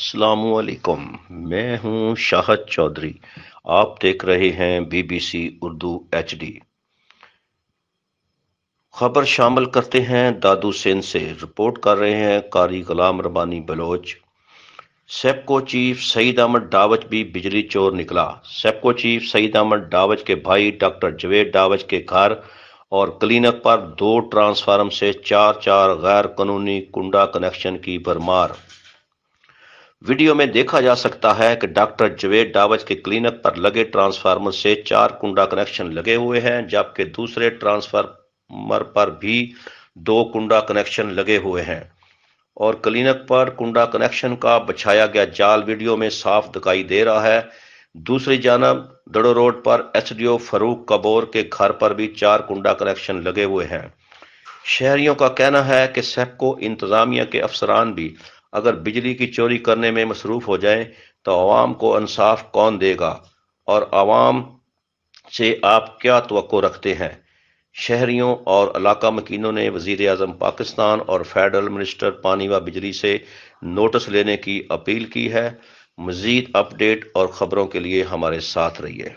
السلام علیکم، میں ہوں شاہد چودھری۔ آپ دیکھ رہے ہیں BBC اردو HD۔ خبر شامل کرتے ہیں دادو سین سے۔ رپورٹ کر رہے ہیں قاری غلام ربانی بلوچ۔ سیپکو چیف سعید احمد ڈاوچ بھی بجلی چور نکلا۔ سیپکو چیف سعید احمد ڈاوچ کے بھائی ڈاکٹر جوید ڈاوچ کے گھر اور کلینک پر 2 ٹرانسفارم سے 4 غیر قانونی کنڈا کنیکشن کی بھرمار۔ ویڈیو میں دیکھا جا سکتا ہے کہ ڈاکٹر جوید ڈاوچ کے کلینک پر لگے ٹرانسفارمر سے 4 کنڈا کنیکشن لگے ہوئے ہیں، جبکہ دوسرے ٹرانسفارمر پر بھی 2 کنڈا کنیکشن لگے ہوئے ہیں، اور کلینک پر کنڈا کنیکشن کا بچھایا گیا جال ویڈیو میں صاف دکھائی دے رہا ہے۔ دوسری جانب دڑو روڈ پر SDO فاروق کبور کے گھر پر بھی 4 کنڈا کنیکشن لگے ہوئے ہیں۔ شہریوں کا کہنا ہے کہ سیپکو انتظامیہ کے افسران بھی اگر بجلی کی چوری کرنے میں مصروف ہو جائیں تو عوام کو انصاف کون دے گا، اور عوام سے آپ کیا توقع رکھتے ہیں؟ شہریوں اور علاقہ مکینوں نے وزیر اعظم پاکستان اور فیڈرل منسٹر پانی و بجلی سے نوٹس لینے کی اپیل کی ہے۔ مزید اپ ڈیٹ اور خبروں کے لیے ہمارے ساتھ رہیے۔